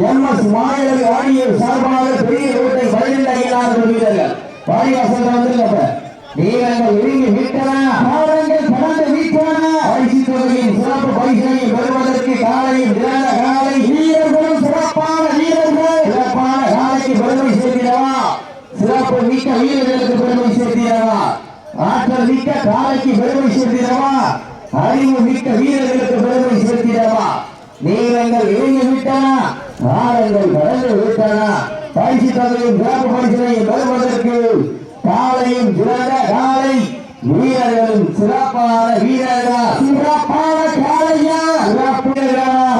MS மாயல் ஆடியர் சார்பாக பெரிய ரோட்டை 12 அடிகளாக வீரர்கள் வாரிவாசல் வந்துருங்க. வீரர்கள் விரும்பி விட்டனா காலங்கள் கடந்து வீட்டான பரிசு தொகையின் சிறப்பு பரிசையை பெறுவதற்கு காலையும் திறந்த காலை வீரர்களும் சிறப்பான வீரர்கள் சிறப்பான காலைக்கு பெருமை சேர்த்திடவா, சிறப்பு மிக்க வீரர்களுக்கு பெருமை சேர்த்திடவா, ஆற்றல் மிக்க காலைக்கு பெருமை சேர்த்திடவா, அறிவு மிக்க வீரர்களுக்கு பெருமை சேர்த்திடவா. வீரர்கள் விரும்பி விட்டனா காலங்கள் கடந்து விட்டனா பரிசு தொகையின் சிறப்பு பரிசையை பெறுவதற்கு காலையும் சிறந்த காலை வீரர்களும் சிறப்பான வீரர்களா, சிறப்பான காலையா, சிறப்பு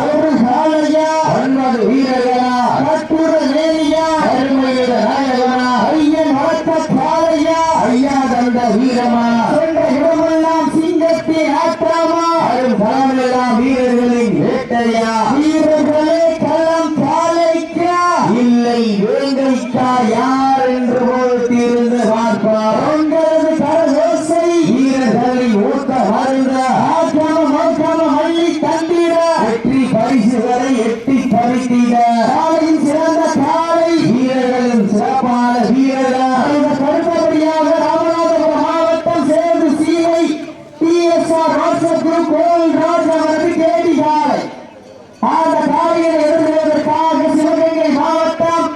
ஒரு காலையா, 9 வீரர்களா, கட்டுர நேரியா, அருமையிட நாயகனா, ஐயன் வளர்த்த காலையா, ஐயா தந்த வீரமா, சென்ற இடமெல்லாம் சிங்கத்தை ஆட்டாமா, அரும் களமெல்லாம் வீரர்களின் வேட்டையா, வீரர்களே களம் காலைக்கா இல்லை வேங்கைக்கா யார் என்று போட்டிருந்து பார்ப்பார். உங்களது கரசோசை வீரர்களின் ஊக்க மருந்த ஆக்காம மோக்காம மல்லி தந்திட வெற்றி பரிசுகளை எட்டி பறித்திட காலையின் சிறந்த காலை வீரர்களும் சிறப்பான வீரர்கள் கருத்தபடியாக ராமநாதபுரம் மாவட்டம் சேது சீலை டிஎஸ்ஆர் வாட்ஸ்அப் கோல் ராஜ் அவரது கேடி காலை அந்த காலையை எதிர்கொள்வதற்காக சிவகங்கை மாவட்டம்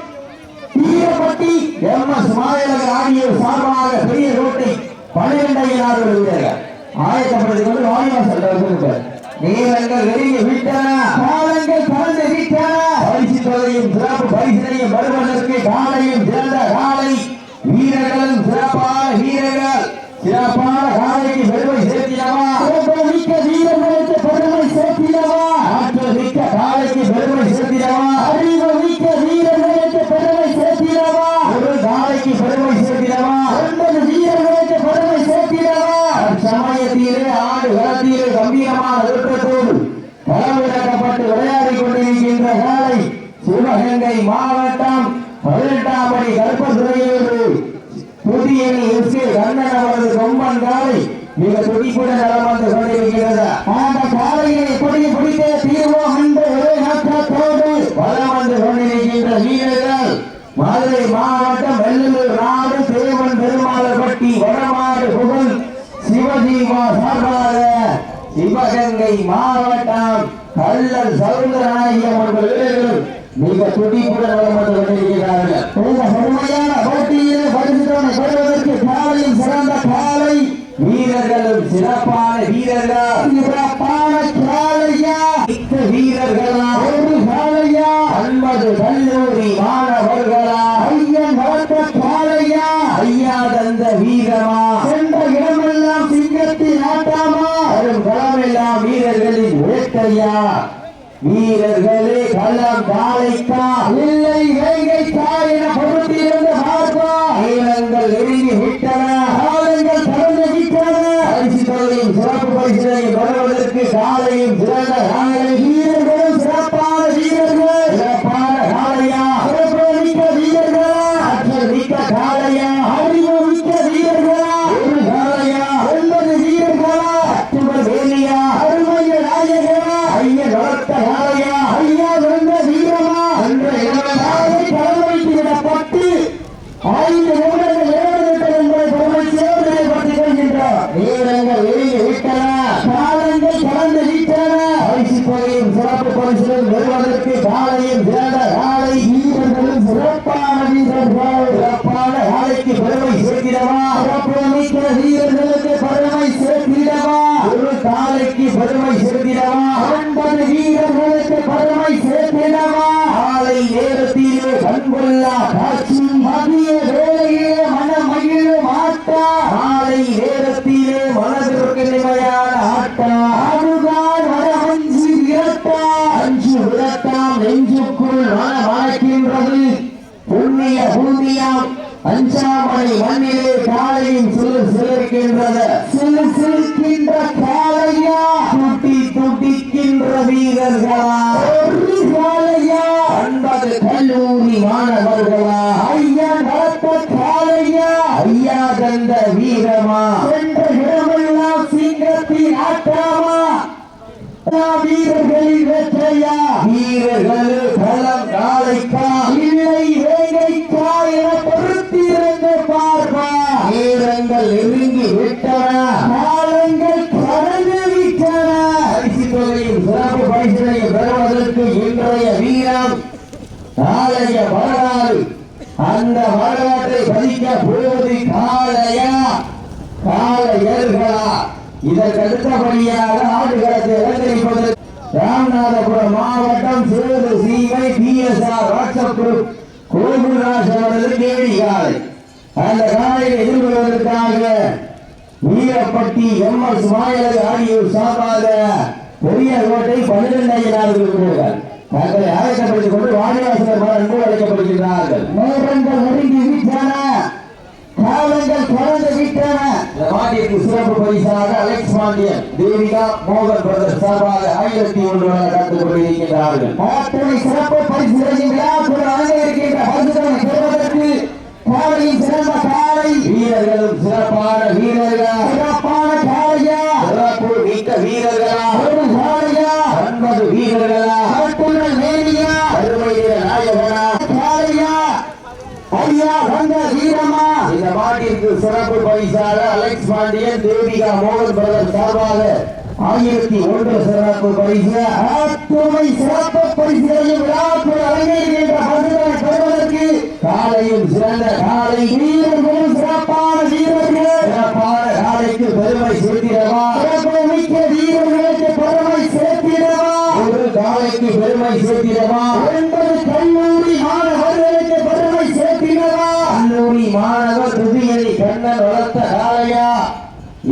ஈரப்பட்டி எம்எஸ் மாயல் ஆடியர் சார்பாக பெரிய ரோட்டை 12 வீரர்கள் ஆயத்தப்படுத்திக் கொண்டு வாரிவாசல் வருகிறார். வீரர்கள் வெளியே விட்டன காலங்கள் கலந்து விட்டன பரிசு தொகையும் சிறப்பு பரிசனையும் வருவதற்கு காலையும் சிறந்த காலை வீரர்களும் சிறப்பான வீரர்கள் சிறப்பான காலைக்கு பெருமை சேர்த்திடவா, மிக்க வீரர்களுக்கு பெருமை சேர்த்திடவா, ஆற்றல் மிக்க காலைக்கு பெருமை சேர்த்திடவா, அறிவு மிக்க வீரர்களுக்கு பெருமை சேர்த்திடவா, ஒரு காலைக்கு பெருமை சேர்த்திடவா, 9 வீரர்களுக்கு பெருமை சேர்த்திடவா. சமயத்திலே ஆடு களத்திலே கம்பீரமான விருப்பத்தோடு களமிறக்கப்பட்டு விளையாடி கொண்டிருக்கின்ற காலை சிவகங்கை மாவட்டம் 18ஆம் படி கற்பத்துறையோடு புதியணி எஸ்கே கண்ணன் அவரது கொம்பன் காலை மிக துடிப்புடன் நலம் வந்து கொண்டிருக்கிறது. அந்த காலையை எப்படி பிடித்தே தீர்வோம் என்று ஒரே நோக்கத்தோடு வலம் வந்து கொண்டிருக்கின்ற வீரர்கள் மதுரை மாவட்டம் வெள்ளலூர் நாடு தேவன் பெருமாளப்பட்டி வடமாடு புகழ் சிவஜீவா சார்பாக சிவகங்கை மாவட்டம் கள்ளர் சவுந்தரநாயகம் அவர்கள் வீரர்கள் மிக துடிப்புடன் வலம் வந்து கொண்டிருக்கிறார்கள். இந்த கடுமையான போட்டியில் பரிசுத்தவனை பெறுவதற்கு காலையும் சிறந்த காலை வீரர்களும் சிறப்பான வீரர்கள் சிறப்பான காலையா மிக்க வீரர்களா ஒரு காலையா 9 கல்லூரி மாணவர்களா ஐயன் வளர்த்த காலையா ஐயா தந்த வீரமா சென்ற இடமெல்லாம் சிங்கத்தின் ஆட்டாமா வரும் களமெல்லாம் வீரர்களின் வேட்டையா வீரர்களே களம் காலைக்கா இல்லை வேங்கைக்கா என பொறுத்திருந்து பார்ப்பா. வீரங்கள் நெருங்கி விட்டன காலங்கள் கடந்து விட்டன பரிசு தொகையும் சிறப்பு பரிசையும் பெறுவதற்கு காலையும் சிறந்த காலை வீரர்களும் சிறப்பான வீரர்கள் சிறப்பான காலையா சிறப்பு மிக்க வீரர்களா ஆற்றல் மிக்க காலையா அறிவு மிக்க வீரர்களா ஒரு காலையா 9 வீரர்களா அத்துவர் வேலியா அருமைய நாயகனா ஐயன் வளர்த்த காலையா ஐயா வந்த வீரமா என்ற இடங்களை கடமைக்கு விடப்பட்டு 5 நிமிடங்கள் ஏற்படுத்த என்பதை பெருமை சேர்ந்து பற்றிக் கொள்கின்றார். வீரர்கள் வெளியே விட்டன காலங்கள் கடந்து விட்டன பரிசு தொகையும் சிறப்பு பரிசுகள் பெறுவதற்கு காலையும் சிறந்த காலை வீரர்களும் சிறப்பான வீரர்கள் சிறப்பான காலைக்கு பெருமை சேர்த்திடவா சிறப்பு மிக்க வீரர்களுக்கு பெருமை சேர்த்திடவா ஒரு காலைக்கு பெருமை சேர்த்திடவா 9 வீரர்களுக்கு பெருமை சேர்த்திடவா காலை நேரத்திலே கண்கொள்ளா காட்சி மதிய வேளையிலே மனமகிழும் ஆட்டா காலை நேரத்திலே மனதிற்கு நிலையான ஆட்டா அதுதான் மனமஞ்சு விரட்டா அஞ்சு விரட்டாம் நெஞ்சுக்குள் மனமாக்கின்றது புண்ணிய பூமியாம் அஞ்சாமணி மண்ணிலே காலையும் சிலிர்க்கின்றது சிலிர்க்கின்ற காலையா துட்டி துடிக்கின்ற வீரர்களா ஒரு காலையா 9 கல்லூரி மாணவர்களா ஐயா வளர்த்த காலையா ஐயா தந்த வீரமா சென்ற இடமெல்லாம் சிங்கத்தின் ஆட்டாமா வீரர்களின் வெற்றையா வீரர்கள் களம் அதற்கு அடுத்தபடியாக ஆடுகளத்தை அலங்கரிப்பதற்கு ராமநாதபுரம் மாவட்டம் சேது சீமை PSR வாட்ஸ்அப் குரூப் கோகுல்ராஜ் அவரது கேடி காலை. அந்த காலையை எதிர்கொள்வதற்காக வீரப்பட்டி MS மாயலகு ஆடியூர் சார்பாக பெரியகோட்டை 12,000 இருக்கிறார்கள். தங்களை ஆயத்தப்படுத்திக் கொண்டு வாடிவாசல் அன்பு அழைக்கப்படுகின்றார்கள். நேரங்கள் நெருங்கி விட்டன, காலங்கள் கடந்து விட்டன. மாட்டிற்கு சிறப்பு பரிசாக அலெக்ஸ் பாண்டியன், தேவிகா மோகன் பிரதர் சார்பாக 1001 கலந்து கொண்டிருக்கிறார்கள். அத்தனை சிறப்பு பரிசுகளையும் விழாக்குள் அலங்கரிக்கின்ற பரிசுகளை பெறுவதற்கு காலையின் சிறந்த காலை வீரர்களும் சிறப்பான வீரர்கள், சிறப்பான காலையா, சிறப்பு மிக்க வீரர்களா, ஒரு காலையா, 9 வீரர்களா, மேனியா, அருமையில நாயகனா, காலையா, ஐயா வந்த வீரமா. இந்த மாட்டிற்கு சிறப்பு பரிசாக அலெக்ஸ் பாண்டியன், தேவிகா மோகன் பிரதர் சார்பாக 1001 சிறப்பு பரிசு. அத்துணை சிறப்பு பரிசுகளையும் விழாக்குள் அலங்கரிக்கின்ற பரிசுகளை பெறுவதற்கு காலையும் சிறந்த காலை வீரர்களும் சிறப்பான வீரர்கள், சிறப்பான காலைக்கு பெருமை சேர்த்திடவா, சிறப்பு மிக்க வீரர்களுக்கு பெருமை சேர்த்திடவா, ஒரு காலைக்கு பெருமை சேர்த்திடவா, 9 கல்லூரி மாணவர்களுக்கு பெருமை சேர்த்திடவா. கல்லூரி மாணவர் துதியணி கண்ணன் வளர்த்த காலையா,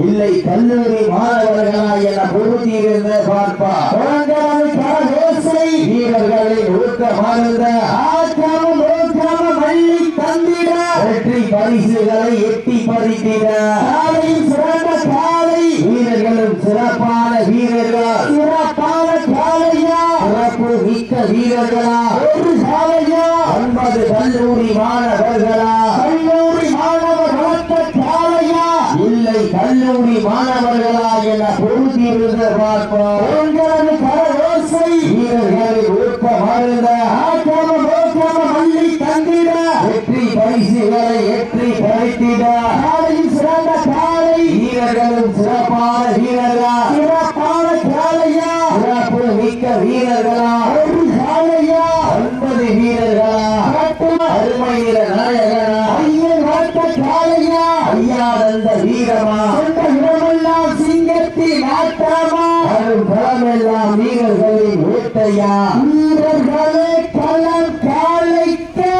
இல்லை கல்லூரி மாணவர்களா என பொருத்தியிருந்த பார்ப்பா. வீரர்களை ஊக்கமானந்த ஆக்காமல் ஊக்காமல் மல்லி தந்திட வெற்றி பரிசுகளை எட்டி பறித்திட காலையும் சிறந்த காலை வீரர்களும் சிறப்பான வீரர்கள், சிறப்பான காலையா, சிறப்பு மிக்க வீரர்களா, ஒரு காலையா, 9 கல்லூரி மாணவர்களா, கல்லூரி மாணவர் வளர்த்த காலையா, இல்லை கல்லூரி மாணவர்களா என பொருத்தியிருந்த பார்ப்போம். உங்களது கரவோசை வீரர்களின் ஊக்கமானந்த ஆக்காம ஓக்காம மல்லி தந்திட வெற்றி பரிசுகளை எற்றி பறித்திட காலையும் சிறந்த காலை வீரர்களும் சிறப்பான வீரர்களா, சிறப்பான காலையா, சிறப்பு மிக்க வீரர்களா, ஒரு காலையா, 9 வீரர்களா, அருமையில நாயகனா, ஐயன் வளர்த்த காலையா, ஐயாதந்த வீரமா, சொந்த இடமெல்லாம் சிங்கத்தின் ஆட்டமா, அரும் பலமெல்லாம் வீரர்களின் வேட்டையா, வீரர்களே களம் காலைக்கா,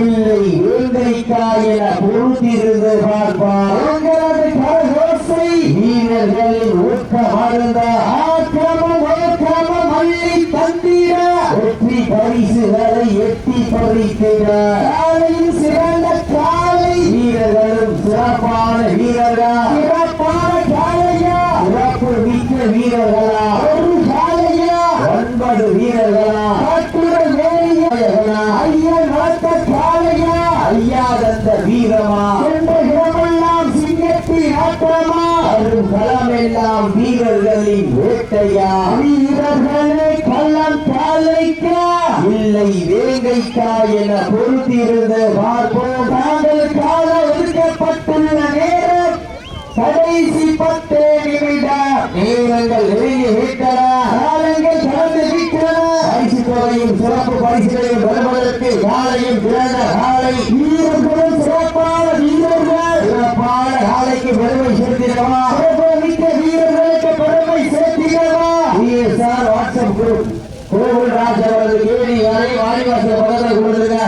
இல்லை வேங்கைக்கா என பொருத்திருந்து பார்ப்பார். உங்களது கரகோசை வீரர்களின் ஊக்கமானந்த ஆக்கிரமம் ஓக்காம மல்லி தந்திர வெற்றி பரிசுகளை எட்டி பறித்திட காலையும் சிறந்த காலை வீரர்களும் சிறப்பான வீரர்களா, சிறப்பான காலையா, சிறப்பு மிக்க வீரர்களா, ஒரு காலையா, 9 வீரர்களா, கட்டுடல் மேலியா, ஐயன் வளர்த்த காலையா, ஐயாதந்த வீரமா, என்ற இடமெல்லாம் சிங்கத்தின் ஆட்டமா, அரும் களமெல்லாம் வீரர்களின் வேட்டையா, வீரர்களே களம் காலைக்கா, இல்லை வேங்கைக்கா என பொருத்தியிருந்த பார்ப்போம். தாங்கள் கால ஒதுக்கப்பட்டுள்ள நேரம் கடைசி 10 நிமிடம். நேரங்கள் நெருங்கி விட்டன, காலங்கள் கடந்து விட்டன. பரிசு தொகையும் சிறப்பு பரிசுகளையும் பெறுவதற்கு காலையும் சிறந்த காலை வீரர்களும் சிறப்பான வீரர்கள், சிறப்பான காலைக்கு பெருமை சேர்த்திடவா, சிறப்பு மிக்க வீரர்களுக்கு பெருமை சேர்த்திடவா. PSR வாட்ஸ்அப் குரூப் கோகுல்ராஜ் அவரது கேடி காலை வாடிவாசல் பக்கத்தில் கொடுத்துருங்க.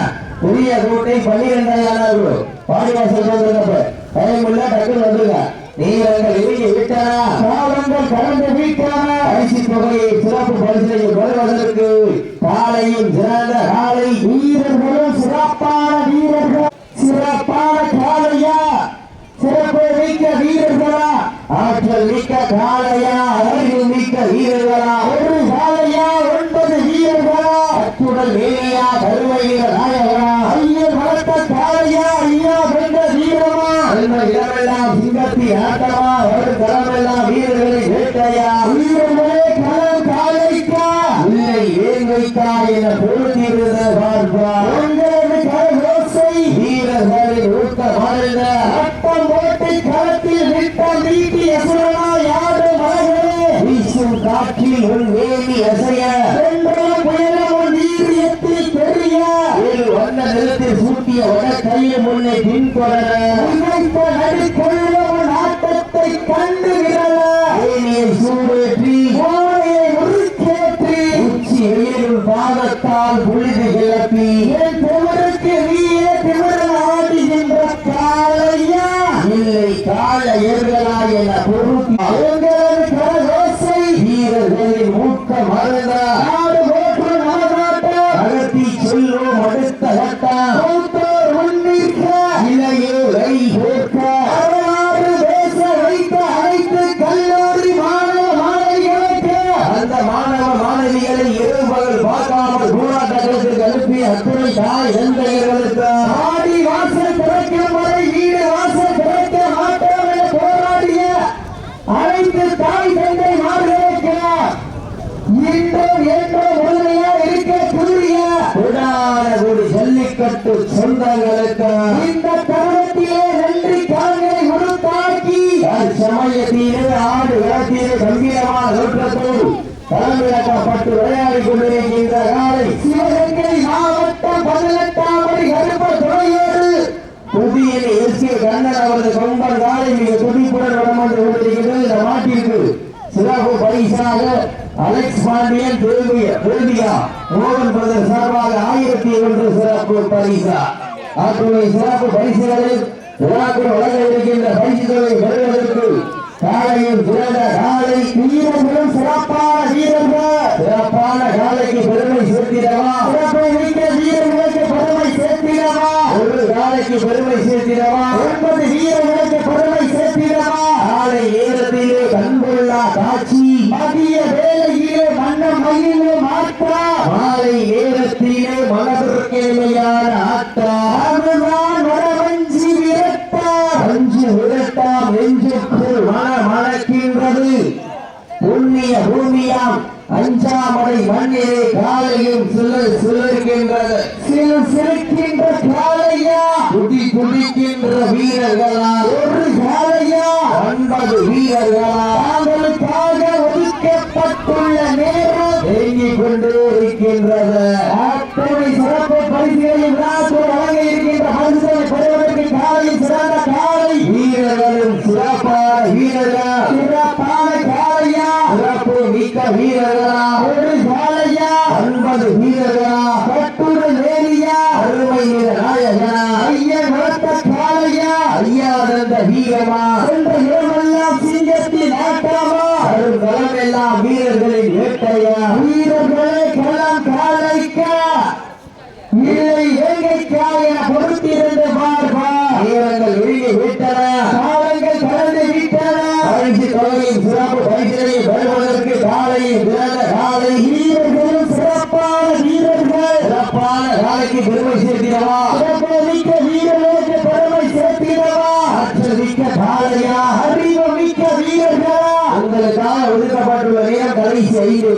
பெரிய கோட்டை 12,000 வாடிவாசல் கொடுத்துருங்க. டைம் இல்ல, டக்குன்னு வந்துருங்க. நீரங்கள் இறங்கி விட்டன, காலங்கள் கடந்து விட்டன. பரிசு தொகையை சிறப்பு பரிசை பெறுவதற்கு காலையும் சிறந்த காலை வீரர்களும் சிறப்பான வீரர்கள், சிறப்பான காலையா, சிறப்பு மிக்க வீரர்களா, ஆற்றல் மிக்க காலையா, அறிவு மிக்க வீரர்களா, ஒரு காலையா, 9 வீரர்களா, அத்துடன் மேலையா, கருமையில நாயகனா, ஐயன் வளர்த்த காலையா, ஐயா வென்ற வீரமா, இடமெல்லாம் சிங்கத்தி ஆட்டமா, ஒரு களமெல்லாம் வீரர்களின் வேட்டையா, வீரர்களே களம் காலைக்கா, இல்லை வேங்கைக்கா என பொருத்தியிருந்த பார்ப்பார். உங்களது கரகோசை வீரர்களின் ஊக்கமானந்த அட்டம் ஓட்டை களத்தில் விட்டம் நீட்டி அசுரனா யாரும் மலர்களே வீசும் காற்றில் உன் வேலி அசைய வென்றால் புயலம் உன் வீரியத்தில் தெரிய வந்த நிலத்தில் சூட்டிய வட கையில் முன்னே பின்தொடர உழைத்த நடுக்கொள்ள உன் ஆட்டத்தை கண்டு விரல தாய் தந்தை மாறுகளுக்கு இன்றும் என்றும் உறுதியா இருக்கக்கூடிய உடானகுடி ஜல்லிக்கட்டு சொந்தங்களுக்கு இந்த தருணத்திலே நன்றி கால்களை உருத்தாக்கி சமயத்திலே ஆடு விளத்திலே கம்பீரமான தோற்றத்தோடு களமிறக்கப்பட்டு விளையாடி கொண்டிருக்கின்ற காலை சிவகங்கை மாவட்டம் 18ஆம் படி கருப்ப துறையோடு புதிய எஸ்.கே. கண்ணன் அவரது கொம்பன் காலை மிக துடிப்புடன் வடம் வந்து கொண்டிருக்கிறது. இந்த மாட்டிற்கு சிறப்பு பரிசாக அலெக்ஸ் பாண்டியன் தேவியா மோகன் பிரதர் சார்பாக 1001 சிறப்பு பரிசா. அத்துணை சிறப்பு பரிசுகளில் விழாக்குள் வழங்க இருக்கின்ற பரிசு தொகை பெறுவதற்கு காலையும் சிறந்த காலை வீரர்களும் சிறப்பான வீரர்கள் சிறப்பான காலைக்கு பெருமை சேர்த்திடவா சிறப்பை மிக்க வீரர்களுக்கு பெருமை சேர்த்திடவா ஒரு காலைக்கு பெருமை சேர்த்திடவா 9 வீரர்களுக்கு பெருமை சேர்த்திடவா காலை நேரத்திலே கண்கொள்ளா காட்சி மதிய வேலையிலே மன்னம் மயிலே மாற்றா மாலை நேரத்திலே மனதிற்கேமையான ஆட்டா அதுதான் வடவஞ்சி விரட்டா வஞ்சி விரட்டா நெஞ்சுக்குள் மணக்கின்றது புண்ணிய பூமியாம் அஞ்சாமடை மண்ணிலே காலையும் சிலர்கின்றது சிரிக்கின்ற காலையா குடிக்கின்ற வீரர்களா ஒரு காலையா 9 வீரர்களா தாங்களுக்காக ஒதுக்கப்பட்டுள்ள நேரம் தேங்கிக் கொண்டே இருக்கின்றது. அத்தனை சிறப்பு பரிசுகளில் வழங்க இருக்கின்ற பரிசுகளை பெறுவதற்கு காலையில் சிறந்த காலை வீரர்களும் சிறப்பான வீரர்கள் சிறப்பான காலையா சிறப்பு மிக்க வீரர்களா ஒரு காலையா 9 வீரர்களா கட்டுரை வேலியா அருமை நிற நாயகனா ஐயன் வளர்த்த காலையா ஐயா தந்த வீரமா என்ற இடமெல்லாம் சிங்கத்தின் ஆட்டமா அருங்கலம் எல்லாம் வீரர்களின் வேட்டையா வீரர்களே களம் காலைக்கா இல்லை வேங்கைக்கா என பொறுத்திருந்த பார்ப்பா வீரர்கள் விழுங்கி விட்டன காலங்கள் கடந்து விட்டன பரிசு தொகையின் சிறப்பு பரிசனை பெறுவதற்கு காலையும் பிறந்த காலை வீரர்களும் சிறப்பான வீரர்கள் சிறப்பான காலைக்கு பெருமை சேர்த்திடவா சிறப்பு மிக்க வீரர்களுக்கு பெருமை சேர்த்திடவா ஆற்றல் மிக்க காலையா அறிவு மிக்க வீரர்களா உங்களுக்காக ஒதுக்கப்பட்டுள்ள நேரம் கடைசி 5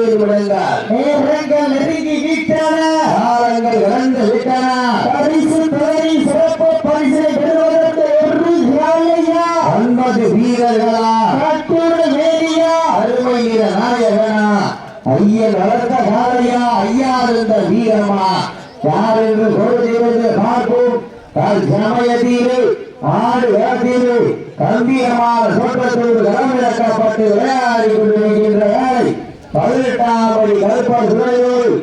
நிமிடங்கள் நேரங்கள் நெருங்கி விட்டன காலங்கள் கடந்து விட்டன பரிசு தொகை சிறப்பு பரிசை பெறுவதற்கு ஒரு காலையா 9 வீரர்களா கட்டுரை வேலியா அருமை நிற நாயகனா ஐயன் வளர்த்த காலையா ஐயா இருந்த வீரமா யார் என்று பொறுத்திருந்து பார்ப்போம். சமயத்திலே ஆடு வேட்டிலே கம்பீரமான தோற்றத்தோடு களமிறக்கப்பட்டு விளையாடி கொண்டிருக்கின்ற வேலை 18ஆம் படி கருப்ப துறையோடு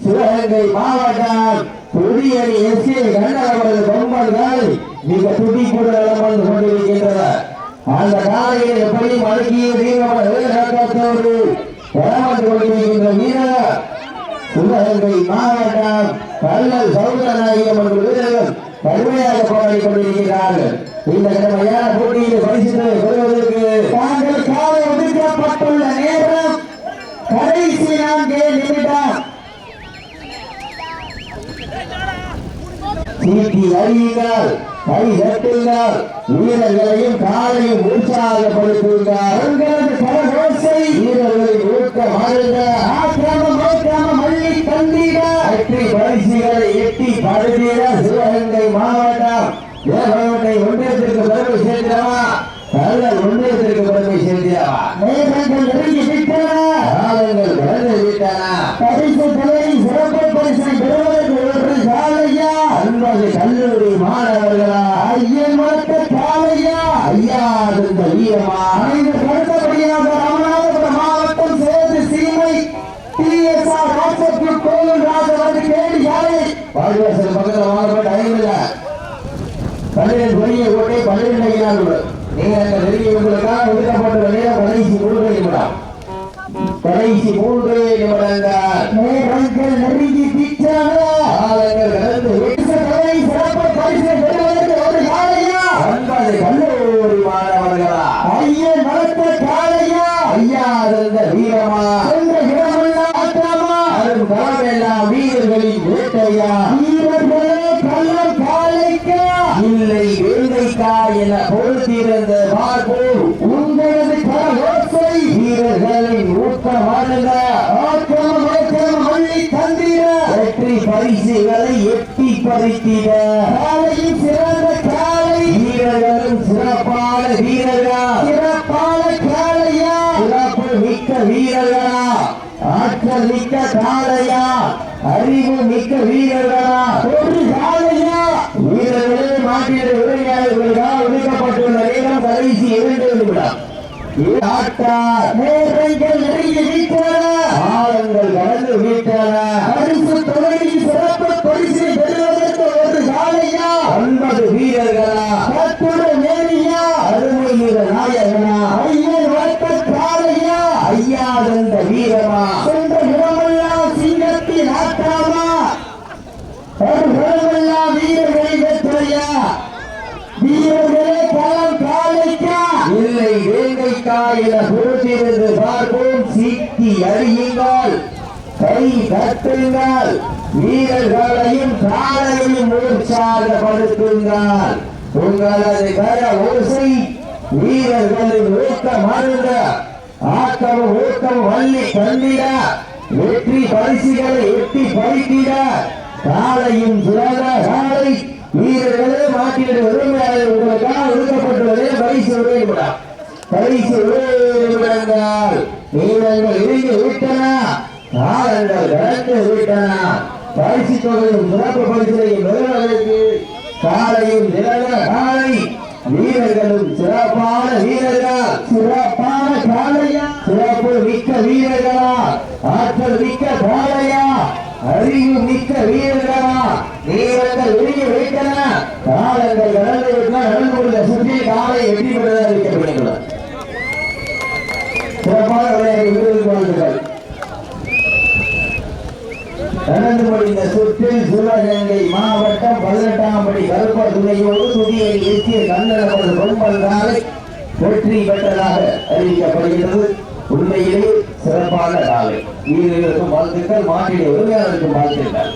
சிவகங்கை மாவட்டம் புதியணி எஸ்.கே. கண்ணன் அவரது கொம்பன் காலை மிக துடிப்புடன் வந்து கொண்டிருக்கின்றனர். அந்த காலையை எப்படி மடக்கிய தீவிரத்தோடு வந்து கொண்டிருக்கின்ற வீரர் சிவகங்கை மாவட்டம் கல்லல் சௌந்தரநாயகம் என்ற வீரர்கள் கடுமையாக போராடி கொண்டிருக்கிறார்கள். இந்த கடமையான போட்டியில் பரிசுகளை பெறுவதற்கு தாங்கள் காலை ஒதுக்கப்பட்டுள்ள நேரம் கடைசி 4 நிமிடம். சீட்டி அறியுங்கள், கை தட்டுங்கள், வீரர்களையும் காலையும் உற்சாகப்படுத்துங்கள். உங்களது கரகோசை வீரர்களின் ஊக்கமாக ஆக்கிரமம் மல்லி தந்திட வெற்றி பரிசுகளை எட்டி படுத்திட சிவகங்கை மாவட்டம் தேவகோட்டை ஒன்றியத்திற்கு பெருமை சேர்க்கிறவா கல்லல் ஒன்றியத்திற்கு பெருமை சேர்க்கிறவா நேரங்கள் நெருங்கி விட்டன காலங்கள் கடந்து விட்டன பரிசு தொகை சிறப்பு பரிசை பெறுவதற்கு ஒரு காலையா 9 கல்லூரி மாணவர்களா ஐயன் வளர்த்த காலையா ஐயா இருந்த வீரமா அடுத்தபடியாக ராமநாதபுரம் மாவட்டம் சேது சீமை TSR ராஜபுர கோவில் ராஜவரது கேடி யாரை பாடுவாசல் பக்கத்தில் வாங்கப்பட்ட 12 வெளியே ஓட்டை 12 ஐயாறு நீங்க அந்த நெருங்கி உங்களுக்காக ஒதுக்கப்பட்ட நேரம் கடைசி 3 நிமிடம். கடைசி 3 நிமிடங்கள் நேரங்கள் நெருங்கி விட்டன காலங்கள் கடந்து சிறப்பு பரிசு பெறுவதற்கு ஒரு காலையா 9 கல்லூரி மாணவர்களா ஐயன் வளர்த்த காலையா ஐயா இருந்த வீரமா என்ற இடமெல்லாம் ஆற்றமா அரும் களமெல்லாம் வீரர்களின் வேட்டையா வீரர்களே கள்ளம் காலைக்கா இல்லை வேங்கைக்கா என பொறுத்திருந்த பார்ப்போம். உங்களது ஆற்றல் மிக்க காளையா அறிவு மிக்க வீரர்களா ஒரு காளையா வீரர்களே மாட்டிய உரிமையாளர்களுக்காக ஒதுக்கப்பட்டுள்ள நேரம் கடைசி 2 நிமிடம் நேரங்கள் நெருங்கி விட்டன ஆழங்கள் கடந்து விட்டன பரிசு தொகையை சிறப்பு பரிசை பெறுவதற்கு ஒரு காளையா 9 வீரர்களா கட்டுட நேரியா அருமை மிக நாயகனா ஐயன் வட்ட காளையா ஐயா தந்த வீரமா சென்ற இடமெல்லாம் சிங்கத்தின் ஆட்டாமா ஒரு இடமெல்லாம் வீரர்களை வெற்றியா வீரர்களே களம் காளைக்கா இல்லை வேங்கைக்கா என பொறுத்திருந்து பார்ப்போம் சீக்கி அறியுங்கள் கை தட்டுங்கள் வீரர்களையும் காளையையும் உற்சாகப்படுத்துங்கள் உங்களது கர ஓசை வீரர்களின் ஊக்கம் அருந்த ஆக்கமும் ஊக்கம் வள்ளி தந்திட வெற்றி பரிசுகளை எட்டி பறித்திட காளையும் சிறந்த காளை வீரர்களே மாட்டிட உரிமையாளர் உங்களுக்காக ஒதுக்கப்பட்டுள்ளதே பரிசு பரிசு நிமிடங்கள் நீளங்கள் இருந்து விட்டன காலங்கள் கடந்து விட்டன பரிசு தொகையும் சிறப்பு பரிசுகளையும் பெறுவதற்கு காலையும் சிறந்த காலை வீரர்களும் சிறப்பான வீரர்கள் சிறப்பான காளையா சிறப்பு மிக்க வீரர்களா ஆற்றல் மிக்க காளையா அறிவு மிக்க வீரர்களா நீளங்கள் விரும்பி வைத்தன காலங்கள் கடந்து விட்டன நடந்துள்ள சுற்றி காலை வெற்றி பெறுவதாக அறிவிக்கப்படுகின்றன சிறப்பான விளையாட்டு நடந்து முடிந்த சுற்றில் சிவகங்கை மாவட்டம் 18ஆம் படி கருப்ப துணையோடு துதியை எத்திய கண்ணனப்பது பொம்பல் காலை வெற்றி பெற்றதாக அறிவிக்கப்படுகிறது. உண்மையிலே சிறப்பான காலை வீரர்களுக்கும் வாழ்த்துக்கள் மாற்றிய உரிமையாளருக்கும் வாழ்த்துக்கள்.